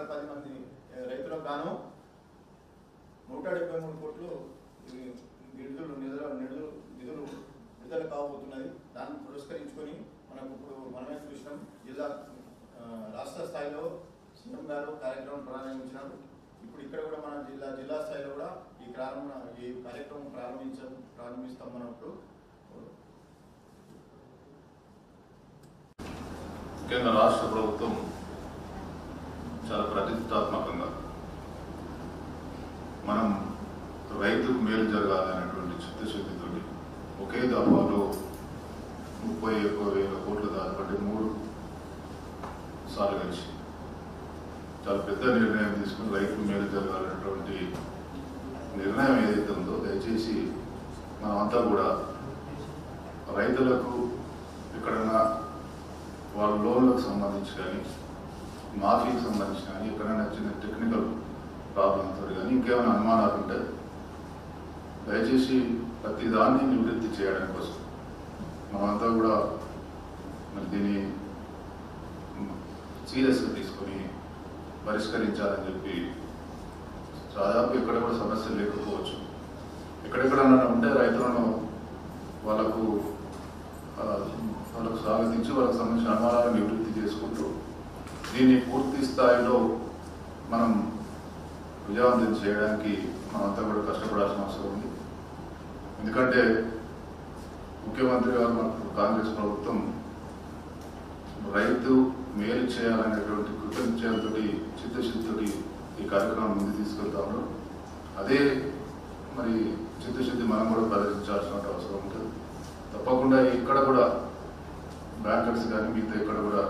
10 మంది రైతులకు గాను 173 కోట్లు నిధులు విడుదల కాబోతున్నది. దాన్ని పురస్కరించుకొని మనకు ఇప్పుడు మనమే చూసినాం. రాష్ట్ర స్థాయిలో సీఎం గారు కార్యక్రమం ప్రారంభించినారు. ఇప్పుడు ఇక్కడ కూడా మన జిల్లా స్థాయిలో కూడా ఈ కార్యక్రమం ప్రారంభిస్తాం. మనం ఇప్పుడు కేంద్ర రాష్ట్ర ప్రభుత్వం చాలా ప్రతిష్టాత్మకంగా మనం రైతుకు మేలు జరగాలనేటువంటి చిత్తశుద్ధితో ఒకే దఫాలో 31,000 కోట్ల దాటి 3 సార్లు కలిసి చాలా పెద్ద నిర్ణయం తీసుకుని రైతుకు మేలు జరగాలనేటువంటి నిర్ణయం ఏదైతే ఉందో దయచేసి మనమంతా కూడా రైతులకు ఎక్కడన్నా వాళ్ళ లోన్లకు సంబంధించి కానీ మాఫీకి సంబంధించి కానీ ఎక్కడైనా చిన్న టెక్నికల్ ప్రాబ్లంతో కానీ ఇంకేమైనా అనుమానాలు ఉంటే దయచేసి ప్రతి దాన్ని నివృత్తి చేయడం కోసం మనమంతా కూడా మరి దీన్ని సీరియస్గా తీసుకొని పరిష్కరించాలని చెప్పి దాదాపు ఎక్కడ కూడా సమస్యలు లేకపోవచ్చు. ఎక్కడెక్కడన్నా ఉంటే రైతులను వాళ్ళకు స్వాగతించి వాళ్ళకు సంబంధించిన అనుమానాలను నివృత్తి చేసుకుంటూ దీన్ని పూర్తి స్థాయిలో మనం విజయవంతం చేయడానికి మనంతా కూడా కష్టపడాల్సిన అవసరం ఉంది. ఎందుకంటే ముఖ్యమంత్రి గారు మనకు కాంగ్రెస్ ప్రభుత్వం రైతు మేలు చేయాలనేటువంటి కృతజ్ఞతతో చిత్తశుద్ధితో ఈ కార్యక్రమం ముందు తీసుకెళ్తా ఉన్నారు. అదే మరి చిత్తశుద్ధి మనం కూడా ప్రదర్శించాల్సిన అవసరం ఉంటుంది. తప్పకుండా ఇక్కడ కూడా బ్యాంకర్స్ కానీ మిగతా ఇక్కడ కూడా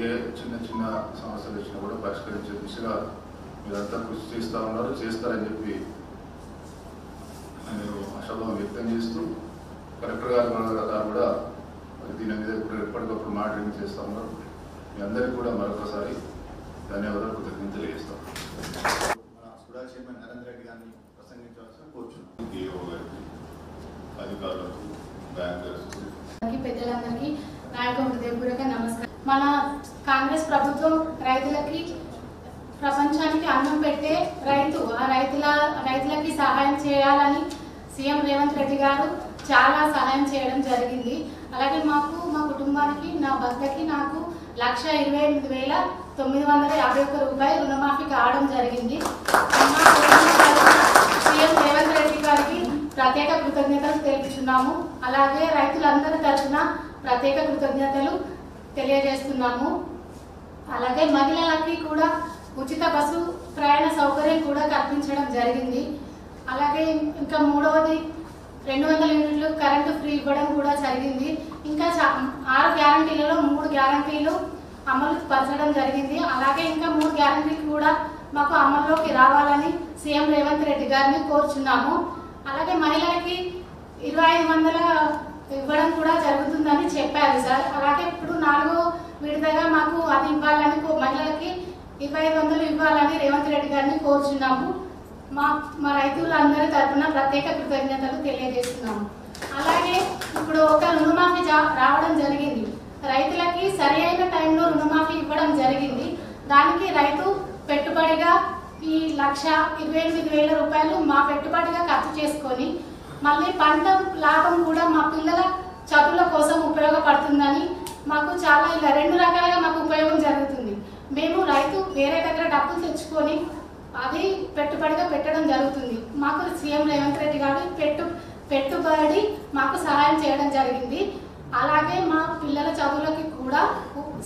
ఏ చిన్న చిన్న సమస్యలు వచ్చినా కూడా పరిష్కరించే దిశగా మీరంతా కృషి చేస్తూ ఉన్నారు, చేస్తారని చెప్పి నేను ఆశాభావం వ్యక్తం చేస్తూ కలెక్టర్ గారు కూడా దీని మీద ఎప్పటికప్పుడు మానిటరింగ్ చేస్తూ ఉన్నారు. మీ అందరికీ కూడా మరొకసారి ధన్యవాదాలు, కృతజ్ఞతలు తెలియజేస్తాం. సుడా చైర్మన్ నరేంద్ర రెడ్డి గారిని ప్రసంగించవలసిన కోరుచున్నాం. డిఓ గారికి, అధికారులకు, బ్యాంకర్స్, పెద్దలందరికీ నాయక హృదయపూర్వక నమస్కారం. మన కాంగ్రెస్ ప్రభుత్వం రైతులకి ప్రపంచానికి అన్నం పెట్టే రైతు, ఆ రైతులకి సహాయం చేయాలని సీఎం రేవంత్ రెడ్డి గారు చాలా సహాయం చేయడం జరిగింది. అలాగే మా కుటుంబానికి, నా భర్తకి, నాకు 1,28,951 రూపాయలు రుణమాఫీ కావడం జరిగింది. సీఎం రేవంత్ రెడ్డి గారికి ప్రత్యేక కృతజ్ఞతలు తెలుపుతున్నాము. అలాగే రైతులందరి తరఫున ప్రత్యేక కృతజ్ఞతలు తెలియజేస్తున్నాము. అలాగే మహిళలకి కూడా ఉచిత బస్సు ప్రయాణ సౌకర్యం కూడా కల్పించడం జరిగింది. అలాగే ఇంకా మూడవది 200 యూనిట్లు కరెంటు ఫ్రీ ఇవ్వడం కూడా జరిగింది. ఇంకా 6 గ్యారంటీలలో 3 గ్యారంటీలు అమలు పరచడం జరిగింది. అలాగే ఇంకా 3 గ్యారంటీలు కూడా మాకు అమల్లోకి రావాలని సీఎం రేవంత్ రెడ్డి గారిని కోరుచున్నాము. అలాగే మహిళలకి 2,500 ఇవ్వడం కూడా జరుగుతుందని చెప్పారు సార్. అలాగే ఇప్పుడు 4వ విడతగా మాకు అది ఇవ్వాలని, మహిళలకి 2,500 ఇవ్వాలని రేవంత్ రెడ్డి గారిని కోరుచున్నాము. మా రైతులందరి తరఫున ప్రత్యేక కృతజ్ఞతలు తెలియజేస్తున్నాము. అలాగే ఇప్పుడు ఒక రుణమాఫీ రావడం జరిగింది. రైతులకి సరి అయిన టైంలో రుణమాఫీ ఇవ్వడం జరిగింది. దానికి రైతు పెట్టుబడిగా ఈ 1,28,000 రూపాయలు మా పెట్టుబడిగా ఖర్చు చేసుకొని మళ్ళీ పంట లాభం కూడా మా పిల్లల చదువుల కోసం ఉపయోగపడుతుందని మాకు చాలా ఇలా 2 రకాలుగా మాకు ఉపయోగం జరుగుతుంది. మేము రైతు వేరే దగ్గర డబ్బులు తెచ్చుకొని అది పెట్టుబడిగా పెట్టడం జరుగుతుంది. మాకు సీఎం రేవంత్ రెడ్డి గారు పెట్టుబడి మాకు సహాయం చేయడం జరిగింది. అలాగే మా పిల్లల చదువులకి కూడా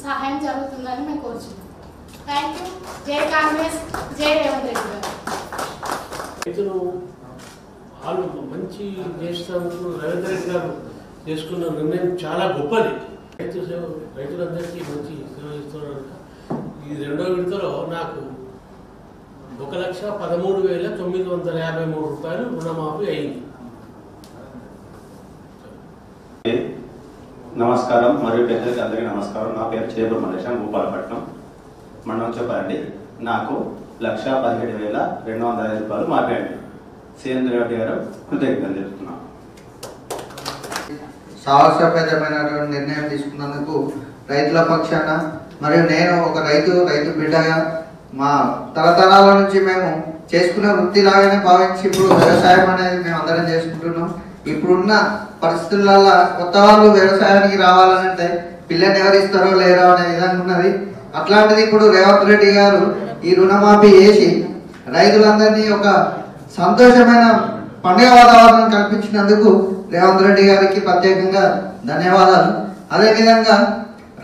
సహాయం జరుగుతుందని మేము కోరుచున్నాం. Thank you. జై కాంగ్రెస్, జై రేవంత్ రెడ్డి గారు. రైతులు వాళ్ళు మంచి చేసినందుకు రేవంత్ రెడ్డి గారు చేసుకున్న నిర్ణయం చాలా గొప్పది. రైతులందరికీ మంచి సేవ ఇస్తున్నారు. ఈ 2వ విడతలో నాకు 1,13,953 రూపాయలు రుణమాఫీ అయింది. నమస్కారం మరియు పెద్దలకి అందరికీ నమస్కారం. నా పేరు చేపూరు మల్లేశం, భూపాలపట్నం మండలం చెప్పండి. నాకు 1,17,205 రూపాయలు మాఫీ అయింది. సీఎం రేవంత్ గారు కృతజ్ఞతలు తెలుపుతున్నాను. సాహసోపేతమైనటువంటి నిర్ణయం తీసుకున్నందుకు రైతుల పక్షాన మరియు నేను ఒక రైతు బిడ్డగా మా తరతరాల నుంచి మేము చేసుకునే వృత్తిలాగానే భావించి ఇప్పుడు వ్యవసాయం అనేది మేము అందరం చేసుకుంటున్నాం. ఇప్పుడున్న పరిస్థితులలో కొత్త వాళ్ళు వ్యవసాయానికి రావాలంటే పిల్లని ఎవరిస్తారో లేరో అనే విధంగా ఉన్నది. అట్లాంటిది ఇప్పుడు రేవంత్ రెడ్డి గారు ఈ రుణమాఫీ చేసి రైతులందరినీ ఒక సంతోషమైన పండుగ వాతావరణం కల్పించినందుకు రేవంత్ రెడ్డి గారికి ప్రత్యేకంగా ధన్యవాదాలు. అదేవిధంగా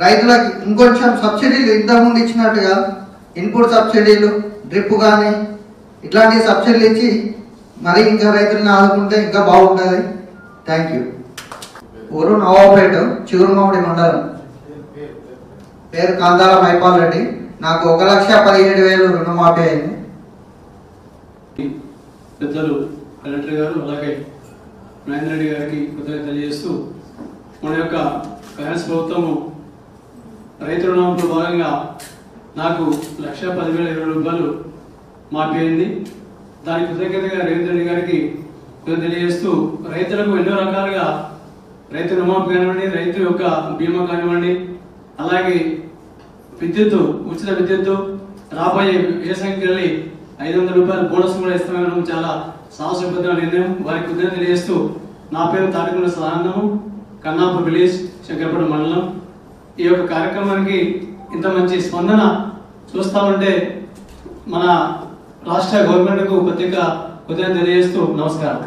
రైతులకు ఇంకొంచెం సబ్సిడీలు ఇంతకుముందు ఇచ్చినట్టుగా ఇన్పుట్ సబ్సిడీలు, డ్రిప్ కానీ ఇట్లాంటి సబ్సిడీలు ఇచ్చి మరి ఇంకా రైతులను ఆదుకుంటే ఇంకా బాగుంటుంది. Thank you. ఊరు నవాపేట, చిగురుమామిడి మండలం. పేరు కాందాల మైపాల్ రెడ్డి. నాకు 1,17,000 రుణమాఫీ అయింది. పెద్దలు కలెక్టర్ గారు అలాగే మహేందర్ రెడ్డి గారికి కృతజ్ఞతలు తెలియజేస్తూ మన యొక్క కాంగ్రెస్ ప్రభుత్వము రైతు రుణంలో భాగంగా నాకు 1,10,020 రూపాయలు మారిపోయింది. దానికి కృతజ్ఞతగా రేవంత్ రెడ్డి గారికి తెలియజేస్తూ రైతులకు ఎన్నో రకాలుగా రైతు రుణమాఫీ కానివ్వండి, రైతు యొక్క బీమా కానివ్వండి, అలాగే విద్యుత్తు, ఉచిత విద్యుత్తు, రాబోయే వ్యవసాయంకి వెళ్ళి 500 రూపాయల బోనస్ కూడా ఇస్తామని చాలా సాహసోపేతమైన నిర్ణయం. వారికి కృతజ్ఞత తెలియజేస్తూ నా పేరు తాటికొండ సదానందము, కన్నాపూర్ విలేజ్, శంకరపేట మండలం. ఈ యొక్క కార్యక్రమానికి ఇంత మంచి స్పందన చూస్తూ ఉంటే మన రాష్ట్ర గవర్నమెంట్కు ప్రత్యేక కృతజ్ఞత తెలియజేస్తూ నమస్కారం.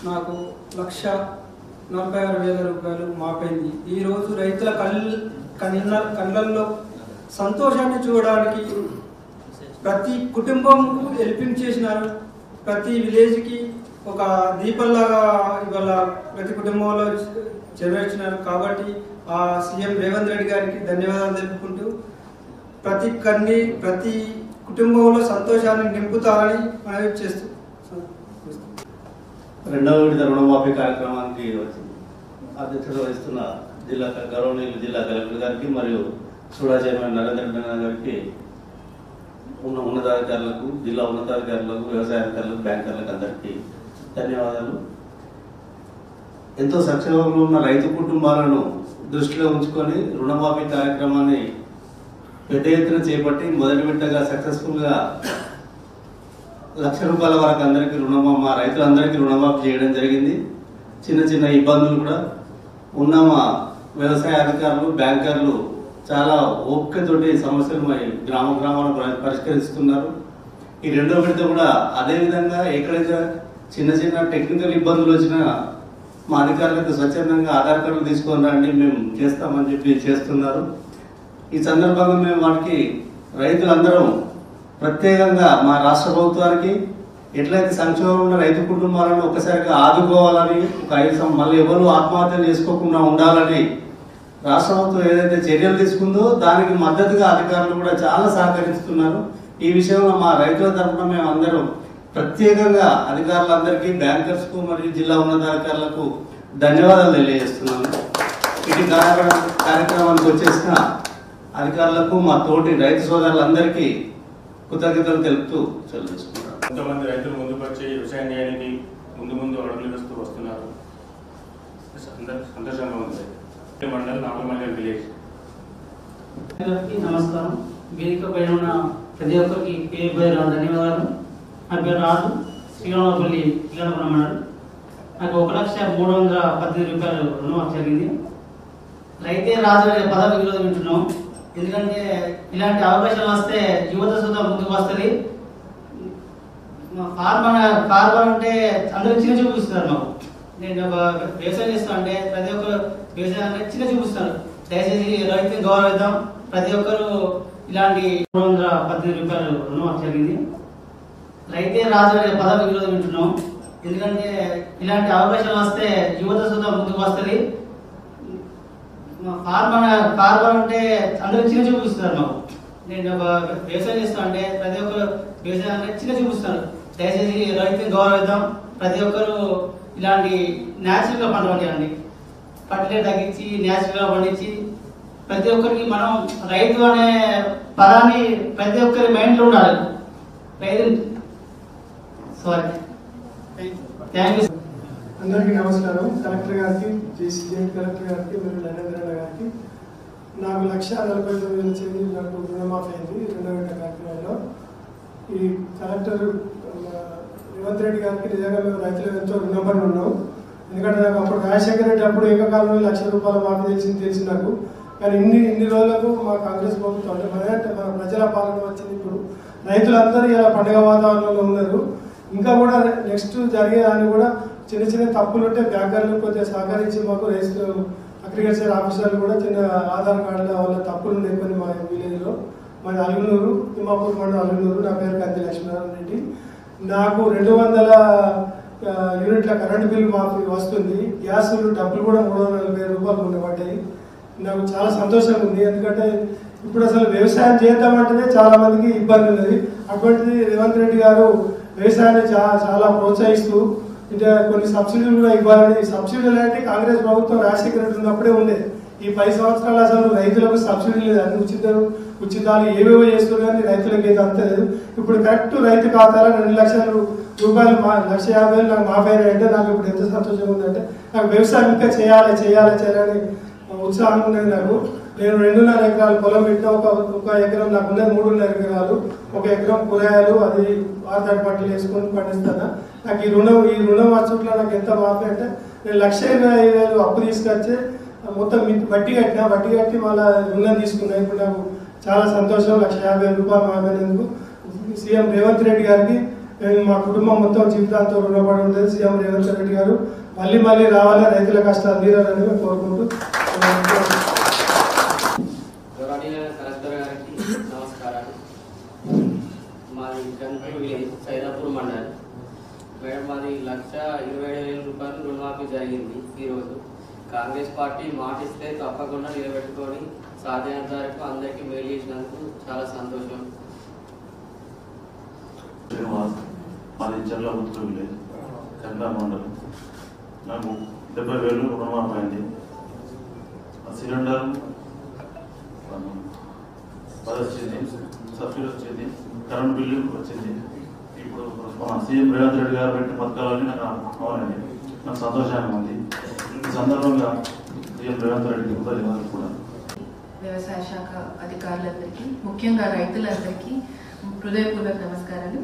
నాకు 1,46,000 రూపాయలు మాపైంది. ఈరోజు రైతుల కళ్ళల్లో సంతోషాన్ని చూడడానికి ప్రతి కుటుంబంకు హెల్పింగ్ చేసినారు. ప్రతి విలేజ్కి ఒక దీపంలాగా ఇవాళ ప్రతి కుటుంబంలో చెలవించినారు. కాబట్టి ఆ సీఎం రేవంత్ రెడ్డి గారికి ధన్యవాదాలు తెలుపుకుంటూ ప్రతి కుటుంబంలో సంతోషాన్ని నింపుతారని మనవి చేస్తూ రెండవ విడత రుణమాఫీ కార్యక్రమానికి అధ్యక్షత వహిస్తున్న గౌరవనీయులు జిల్లా కలెక్టర్ గారికి మరియు సూడా చైర్మన్ నరేంద్ర రెడ్డి గారికి, ఉన్నతాధికారులకు, జిల్లా ఉన్నతాధికారులకు, వ్యవసాయ అధికారులకు, బ్యాంకర్లకు అందరికీ ధన్యవాదాలు. ఎంతో సంక్షేమంలో ఉన్న రైతు కుటుంబాలను దృష్టిలో ఉంచుకొని రుణమాఫీ కార్యక్రమాన్ని పెద్ద ఎత్తున చేపట్టి మొదటి విడతగా సక్సెస్ఫుల్గా 1,00,000 రూపాయల వరకు అందరికీ మా రైతులందరికీ రుణమాఫీ చేయడం జరిగింది. చిన్న చిన్న ఇబ్బందులు కూడా ఉన్న మా వ్యవసాయ అధికారులు, బ్యాంకర్లు చాలా ఓపికతోటి సమస్యలు మా గ్రామాలను పరిష్కరిస్తున్నారు. ఈ రెండో విడత కూడా అదేవిధంగా ఎక్కడైతే చిన్న చిన్న టెక్నికల్ ఇబ్బందులు వచ్చినా మా అధికారులకు స్వచ్ఛందంగా ఆధార్ కార్డులు తీసుకొని రండి, మేము చేస్తామని చెప్పి చేస్తున్నారు. ఈ సందర్భంగా మేము వారికి రైతులందరం ప్రత్యేకంగా మా రాష్ట్ర ప్రభుత్వానికి ఎట్లయితే సంక్షేమం ఉన్న రైతు కుటుంబాలను ఒక్కసారిగా ఆదుకోవాలని, ఒక 5 మళ్ళీ ఎవరు ఆత్మహత్యలు చేసుకోకుండా ఉండాలని రాష్ట్ర ప్రభుత్వం ఏదైతే చర్యలు తీసుకుందో దానికి మద్దతుగా అధికారులు కూడా చాలా సహకరిస్తున్నారు. ఈ విషయంలో మా రైతుల తరఫున మేము అందరం ప్రత్యేకంగా అధికారులందరికీ, బ్యాంకర్స్కు మరియు జిల్లా ఉన్నతాధికారులకు ధన్యవాదాలు తెలియజేస్తున్నాను. ఇది కార్యక్రమానికి వచ్చేసిన అధికారులకు, మా తోటి రైతు సోదరులందరికీ కృతజ్ఞతలు తెలుపుతూ చెల్లించుకుంటారు. కొంతమంది రైతులు ముందుకు వచ్చి వ్యవసాయం చేయడానికి ముందు అడుగులు వేస్తూ వస్తున్నారు. సంతోషంగా ఉంది. మండల్ నాగమల్లి విలేజ్. నమస్కారం. వేదిక పైన ఉన్న ప్రతి ఒక్కరికి పేరు ధన్యవాదాలు. నా పేరు రాజు, శ్రీరామపల్లి శ్రీరామపురం మండలం. నాకు 1,03,18 రూపాయలు రుణమాఫీ జరిగింది. రైతే రాజు అనే పదవి ఈరోజు వింటున్నాం. ఎందుకంటే ఇలాంటి అవకాశాలు వస్తే యువత సుధా ముందుకు వస్తుంది. ఫార్మర్ అంటే అందరూ చిన్న చూపిస్తున్నారు. మాకు నేను ఒక వ్యవసాయం చేస్తాను అంటే ప్రతి ఒక్కరు వ్యవసాయం అంటే చిన్న చూపిస్తున్నారు. దయచేసి రైతుని గౌరవిద్దాం. ప్రతి ఒక్కరు ఇలాంటి 318 రూపాయలు రుణమాఫీ జరిగింది. రైతే రాజు అనే పదవి ఈరోజు వింటున్నాం. ఎందుకంటే ఇలాంటి అవకాశాలు వస్తే యువత సుధా ముందుకు వస్తుంది. ఫార్మర్ అంటే అందరూ చిన్న చూపిస్తున్నారు. మాకు నేను ఒక వ్యవసాయం చేస్తాను అంటే ప్రతి ఒక్కరు వ్యవసాయం అంటే చిన్న చూపిస్తున్నారు. దయచేసి రైతుని గౌరవిద్దాం. ప్రతి ఒక్కరు ఇలాంటి న్యాచురల్గా పంట పండించండి. ఫర్టిలైజర్ తగ్గించి న్యాచురల్గా పండించి ప్రతి ఒక్కరికి మనం రైతు అనే పదాన్ని ప్రతి ఒక్కరి మైండ్లో ఉండాలి. రైతు థ్యాంక్ యూ. అందరికీ నమస్కారం. కలెక్టర్ గారికి, జాయింట్ కలెక్టర్ గారికి మరియు నరేంద్ర గారికి నాకు 1,49,000 చేసి నాకు రుణమాఫీ అయింది రెండో విడత కార్యక్రమంలో. ఈ కలెక్టర్ రేవంత్ రెడ్డి గారికి నిజంగా మేము రైతులు ఎంతో రుణపడి ఉన్నాం. ఎందుకంటే నాకు అప్పుడు రాజశేఖర రెడ్డి అప్పుడు ఏకకాలంలో 1,00,000 రూపాయల మాఫీ తెలిసి నాకు. కానీ ఇన్ని రోజులకు మా కాంగ్రెస్ ప్రభుత్వం అంటే మన ప్రజల పాలన వచ్చింది. ఇప్పుడు రైతులందరూ ఇలా పండుగ వాతావరణంలో ఉన్నారు. ఇంకా కూడా నెక్స్ట్ జరిగేదాన్ని కూడా చిన్న చిన్న తప్పులు ఉంటే బ్యాంకర్లు కొద్దిగా సహకరించి మాకు అగ్రికల్చర్ ఆఫీసర్లు కూడా చిన్న ఆధార్ కార్డుల వల్ల తప్పులు ఉన్నాయి కొన్ని మా విలేజ్లో. మాది అలుగునూరు, తిమ్మాపూర్ మండలం అలుగునూరు. నా పేరు కంది లక్ష్మీనారాయణ రెడ్డి. నాకు 200 యూనిట్ల కరెంటు బిల్లు మాఫీ వస్తుంది. గ్యాస్ డబ్బులు కూడా 340 రూపాయలు ఉండబడ్డాయి. నాకు చాలా సంతోషంగా ఉంది. ఎందుకంటే ఇప్పుడు అసలు వ్యవసాయం చేద్దామంటేనే చాలా మందికి ఇబ్బంది ఉన్నది. అటువంటిది రేవంత్ రెడ్డి గారు వ్యవసాయాన్ని చాలా ప్రోత్సహిస్తూ ఇంకా కొన్ని సబ్సిడీలు కూడా ఇవ్వాలని. సబ్సిడీలు అంటే కాంగ్రెస్ ప్రభుత్వం రాజశేఖర రెడ్డి ఉన్నప్పుడే ఉండే. ఈ 10 సంవత్సరాలు అసలు రైతులకు సబ్సిడీ లేదు, అన్ని ఉచితాలు ఏవేవో చేస్తున్నారు కానీ రైతులకు ఏదో అంతలేదు. ఇప్పుడు కరెక్ట్ రైతు ఖాతాలో 2 లక్షల రూపాయలు 1,50,000 నాకు మాఫీ అంటే నాకు ఇప్పుడు ఎంత సంతోషంగా ఉందంటే నాకు వ్యవసాయం ఇంకా చేయాలని ఉత్సాహం ఉన్నది. నేను 2.5 ఎకరాలు పొలం పెట్టిన, ఒక ఎకరం నాకు ఉన్నది 3.5 ఎకరాలు, 1 ఎకరం కూరగాయలు అది ఆర్థిక పంటలు వేసుకొని పండిస్తాను. నాకు ఈ రుణం వచ్చుట్లో నాకు ఎంత మాఫీ అంటే నేను 1,25,000 అప్పు తీసుకొచ్చి మొత్తం వడ్డీ కట్టి మళ్ళీ రుణం తీసుకున్నాను. ఇప్పుడు నాకు చాలా సంతోషం. 1,50,000 రూపాయలు మాఫీ సీఎం రేవంత్ రెడ్డి గారికి మా కుటుంబం మొత్తం జీవితాంతం రుణపడి ఉంటుంది. సీఎం రేవంత్ రెడ్డి గారు మళ్ళీ రావాలి, రైతుల కష్టాలు తీరాలని కోరుకుంటూ కలెక్టర్ గారికి నమస్కారాలు. మాది గన్పూర్ విలేజ్ సైదాపూర్ మండల్. మేడం మాది 1,27,000 రూపాయలు రుణమాఫీ జరిగింది. ఈరోజు కాంగ్రెస్ పార్టీ మాటిస్తే తప్పకుండా నిలబెట్టుకొని సాధ్యమైనంత వరకు అందరికీ మేలు చేసినందుకు చాలా సంతోషం. మాది చెర్లపుత్తూరు విలేజ్ కన్నా మండలం. నాకు 70,000 రుణమాఫీ అయింది. సిలిండర్ వచ్చింది, సబ్సిడీ వచ్చింది, కరెంట్ బిల్లు వచ్చింది. ఇప్పుడు మన సీఎం రేవంత్ రెడ్డి గారు పెట్టిన పథకాలన్నీ నాకు అవునండి, నాకు సంతోషంగా ఉంది. ఈ సందర్భంగా సీఎం రేవంత్ రెడ్డికి కృతజ్ఞతలు కూడా. వ్యవసాయ శాఖ అధికారులందరికీ, ముఖ్యంగా రైతులందరికీ హృదయపూర్వక నమస్కారాలు.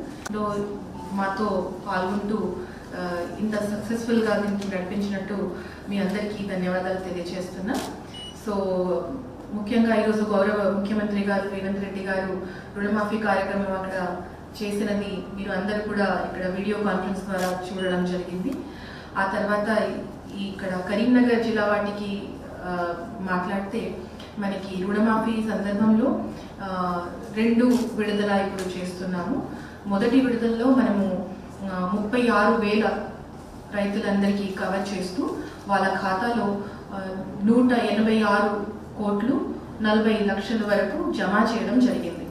మాతో పాల్గొంటూ ఇంత సక్సెస్ఫుల్గా దీనికి నడిపించినట్టు మీ అందరికీ ధన్యవాదాలు తెలియజేస్తున్నా. సో ముఖ్యంగా ఈరోజు గౌరవ ముఖ్యమంత్రి గారు రేవంత్ రెడ్డి గారు రుణమాఫీ కార్యక్రమం అక్కడ చేసినది మీరు అందరూ కూడా ఇక్కడ వీడియో కాన్ఫరెన్స్ ద్వారా చూడడం జరిగింది. ఆ తర్వాత ఇక్కడ కరీంనగర్ జిల్లా వాటికి మాట్లాడితే మనకి రుణమాఫీ సందర్భంలో 2 విడుదల ఇప్పుడు చేస్తున్నాము. మొదటి విడుదలలో మనము 36,000 రైతులందరికీ కవర్ చేస్తూ వాళ్ళ ఖాతాలో 186 కోట్లు 40 లక్షల వరకు జమ చేయడం జరిగింది.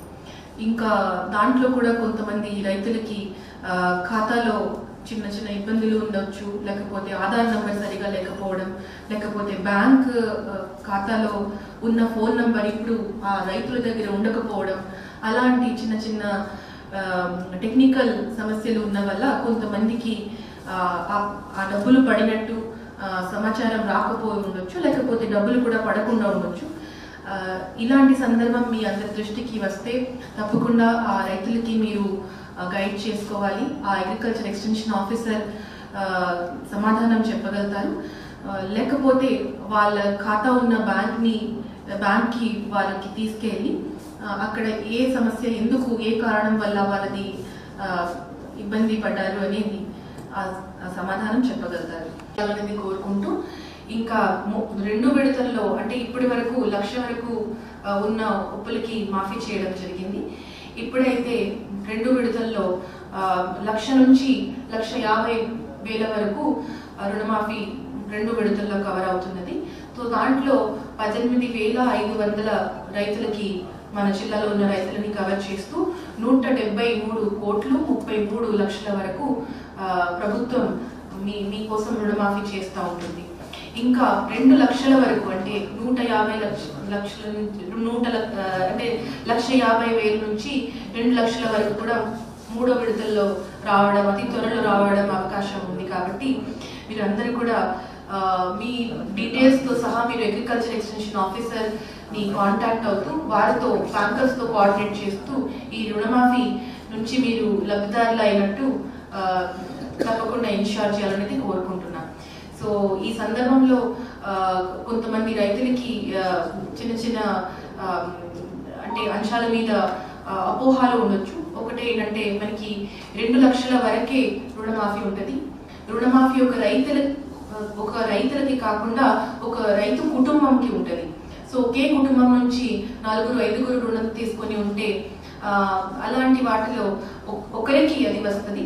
ఇంకా దాంట్లో కూడా కొంతమంది రైతులకి ఖాతాలో చిన్న చిన్న ఇబ్బందులు ఉండొచ్చు, లేకపోతే ఆధార్ నంబర్ సరిగా లేకపోవడం, లేకపోతే బ్యాంక్ ఖాతాలో ఉన్న ఫోన్ నంబర్ ఇప్పుడు ఆ రైతుల దగ్గర ఉండకపోవడం, అలాంటి చిన్న చిన్న టెక్నికల్ సమస్యలు ఉన్న వల్ల కొంతమందికి ఆ డబ్బులు పడినట్టు సమాచారం రాకపోయి ఉండొచ్చు, లేకపోతే డబ్బులు కూడా పడకుండా ఉండొచ్చు. ఇలాంటి సందర్భం మీ అందరి దృష్టికి వస్తే తప్పకుండా ఆ రైతులకి మీరు గైడ్ చేసుకోవాలి. ఆ అగ్రికల్చర్ ఎక్స్టెన్షన్ ఆఫీసర్ సమాధానం చెప్పగలుగుతారు. లేకపోతే వాళ్ళ ఖాతా ఉన్న బ్యాంక్కి వాళ్ళకి తీసుకెళ్ళి అక్కడ ఏ సమస్య, ఎందుకు, ఏ కారణం వల్ల వాళ్ళది ఇబ్బంది పడ్డారు అనేది సమాధానం చెప్పగలుగుతారు అనేది కోరుకుంటూ, ఇంకా 2 విడతల్లో అంటే ఇప్పటి వరకు 1,00,000 వరకు ఉన్న అప్పులకి మాఫీ చేయడం జరిగింది. ఇప్పుడైతే 2 విడతల్లో 1,00,000 నుంచి 1,50,000 వరకు రుణమాఫీ 2 విడతల్లో కవర్ అవుతున్నది. సో దాంట్లో 18,500 రైతులకి, మన జిల్లాలో ఉన్న రైతులని కవర్ చేస్తూ 173 కోట్లు 33 లక్షల వరకు ప్రభుత్వం మీకోసం రుణమాఫీ చేస్తూ ఉంటుంది. ఇంకా 2 లక్షల వరకు అంటే 150 లక్షల అంటే 1,50,000 నుంచి 2 లక్షల వరకు కూడా 3వ విడతల్లో రావడం, అతి త్వరలో రావడం అవకాశం ఉంది. కాబట్టి మీరందరూ కూడా మీ డీటెయిల్స్తో సహా మీరు అగ్రికల్చర్ ఎక్స్టెన్షన్ ఆఫీసర్ ని కాంటాక్ట్ అవుతూ వారితో బ్యాంకర్స్తో కోఆర్డినేట్ చేస్తూ ఈ రుణమాఫీ నుంచి మీరు లబ్ధిదారులు అయినట్టు తప్పకుండా ఇన్షూర్ చేయాలనేది కోరుకుంటున్నాను. సో ఈ సందర్భంలో కొంతమంది రైతులకి చిన్న చిన్న అంటే అంశాల మీద అపోహాలు ఉండొచ్చు. ఒకటి ఏంటంటే మనకి 2 లక్షల వరకే రుణమాఫీ ఉంటుంది. రుణమాఫీ ఒక రైతులకి కాకుండా ఒక రైతు కుటుంబంకి ఉంటుంది. సో ఒకే కుటుంబం నుంచి 4-5 రుణం తీసుకొని ఉంటే అలాంటి వాటిలో ఒకరికి అది వస్తుంది.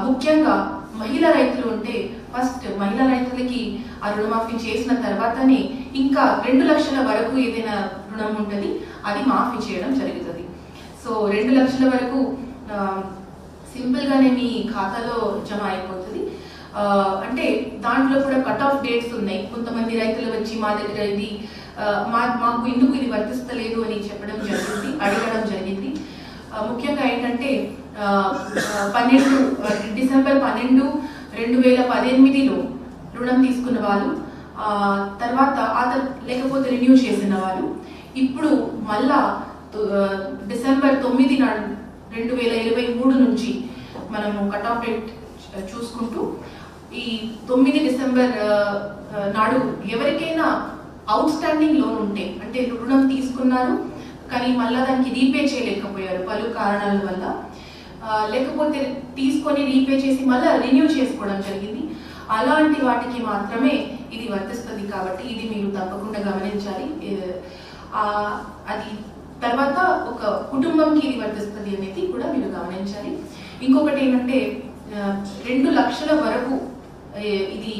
ముఖ్యంగా మహిళా రైతులు ఉంటే ఫస్ట్ మహిళా రైతులకి ఆ రుణమాఫీ చేసిన తర్వాతనే ఇంకా 2 లక్షల వరకు ఏదైనా రుణం ఉంటుంది, అది మాఫీ చేయడం జరుగుతుంది. సో 2 లక్షల వరకు సింపుల్ గానే మీ ఖాతాలో జమ అయిపోతుంది. అంటే దాంట్లో కూడా కట్ ఆఫ్ డేట్స్ ఉన్నాయి. కొంతమంది రైతులు వచ్చి మా దగ్గర ఇది మాకు ఎందుకు ఇది వర్తిస్తలేదు అని చెప్పడం జరిగింది, అడగడం జరిగింది. ముఖ్యంగా ఏంటంటే డిసెంబర్ 12, 2018లో రుణం తీసుకున్న వాళ్ళు, తర్వాత లేకపోతే రిన్యూ చేసిన వాళ్ళు ఇప్పుడు మళ్ళా డిసెంబర్ 9 నాడు 2023 నుంచి మనము కట్ ఆఫ్ డేట్ చూసుకుంటూ ఈ 9 డిసెంబర్ నాడు ఎవరికైనా అవుట్ స్టాండింగ్ లోన్ ఉంటే, అంటే రుణం తీసుకున్నారు కానీ మళ్ళా దానికి రీపే చేయలేకపోయారు పలు కారణాల వల్ల, లేకపోతే తీసుకొని రీపే చేసి మళ్ళీ రిన్యూ చేసుకోవడం జరిగింది, అలాంటి వాటికి మాత్రమే ఇది వర్తిస్తుంది. కాబట్టి ఇది మీరు తప్పకుండా గమనించాలి. అది తర్వాత ఒక కుటుంబంకి ఇది వర్తిస్తుంది అనేది కూడా మీరు గమనించాలి. ఇంకొకటి ఏంటంటే 2 లక్షల వరకు ఇది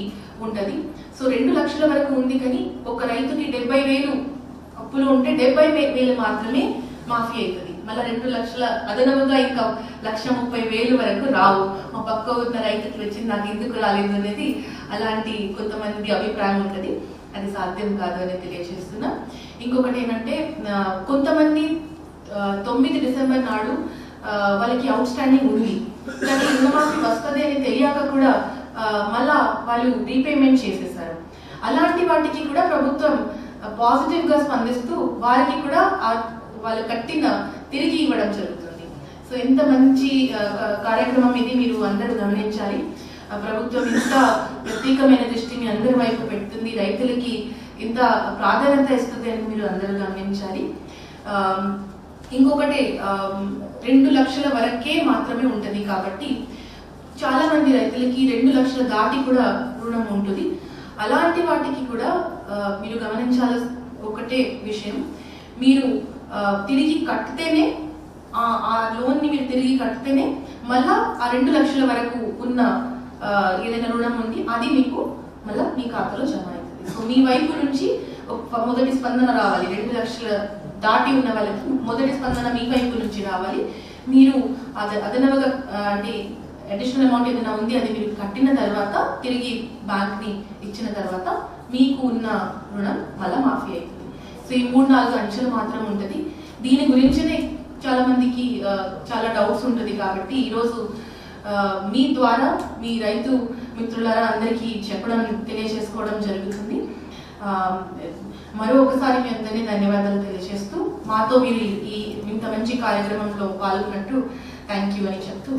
ఉంటుంది. సో 2 లక్షల వరకు ఉంది, కానీ ఒక రైతుకి 70,000 అప్పులు ఉంటే 70,000 మాత్రమే మాఫీ అవుతుంది. మళ్ళీ 2 లక్షల అదనముగా ఇంకా 1,30,000 వరకు రావు. మా పక్క ఉన్న రైతుకి వచ్చింది, నాకు ఎందుకు రాలేదు అనేది అలాంటి కొంతమంది అభిప్రాయం ఉంటుంది. అది సాధ్యం కాదు అని తెలియజేస్తున్నా. ఇంకొకటి ఏంటంటే కొంతమంది 9 డిసెంబర్ నాడు వాళ్ళకి అవుట్ స్టాండింగ్ ఉంది, కానీ రుణమాఫీ వస్తుంది అని తెలియక కూడా మళ్ళా వాళ్ళు రీపేమెంట్ చేసేసారు. అలాంటి వాటికి కూడా ప్రభుత్వం పాజిటివ్ గా స్పందిస్తూ వారికి కూడా వాళ్ళు కట్టిన తిరిగి ఇవ్వడం జరుగుతుంది. సో ఎంత మంచి కార్యక్రమం ఇది, మీరు అందరూ గమనించాలి. ప్రభుత్వం ఇంత ప్రత్యేకమైన దృష్టిని అందరి వైపు పెడుతుంది, రైతులకి ఇంత ప్రాధాన్యత ఇస్తుంది అని మీరు అందరూ గమనించాలి. ఇంకొకటి 2 లక్షల వరకే మాత్రమే ఉంటుంది. కాబట్టి చాలా మంది రైతులకి 2 లక్షల దాటి కూడా రుణం ఉంటుంది. అలాంటి వాటికి కూడా మీరు గమనించాల ఒకటే విషయం, మీరు తిరిగి కట్టితేనే ఆ లోన్ ని మీరు తిరిగి కట్టితేనే మళ్ళా ఆ 2 లక్షల వరకు ఉన్న ఏదైనా రుణం ఉంది అది మీకు మళ్ళీ మీ ఖాతాలో జమ అవుతుంది. సో మీ వైపు నుంచి మొదటి స్పందన రావాలి. 2 లక్షల దాటి ఉన్న వాళ్ళకి మొదటి స్పందన మీ వైపు నుంచి రావాలి. మీరు అదనముగా అంటే అడిషనల్ అమౌంట్ ఏదైనా ఉంది అది మీరు కట్టిన తర్వాత తిరిగి బ్యాంక్ ని ఇచ్చిన తర్వాత మీకు ఉన్న రుణం మళ్ళీ మాఫీ అవుతుంది. సో ఈ 3-4 అంశాలు మాత్రం ఉంటుంది. దీని గురించినే చాలా మందికి చాలా డౌట్స్ ఉంటుంది. కాబట్టి ఈరోజు మీ ద్వారా మీ రైతు మిత్రులారా అందరికీ చెప్పడం తెలియజేసుకోవడం జరుగుతుంది. మరొకసారి మీ అందరినీ ధన్యవాదాలు తెలియజేస్తూ మాతో మీరు ఈ ఇంత మంచి కార్యక్రమంలో పాల్గొన్నట్టు థ్యాంక్ యూ అని చెప్తూ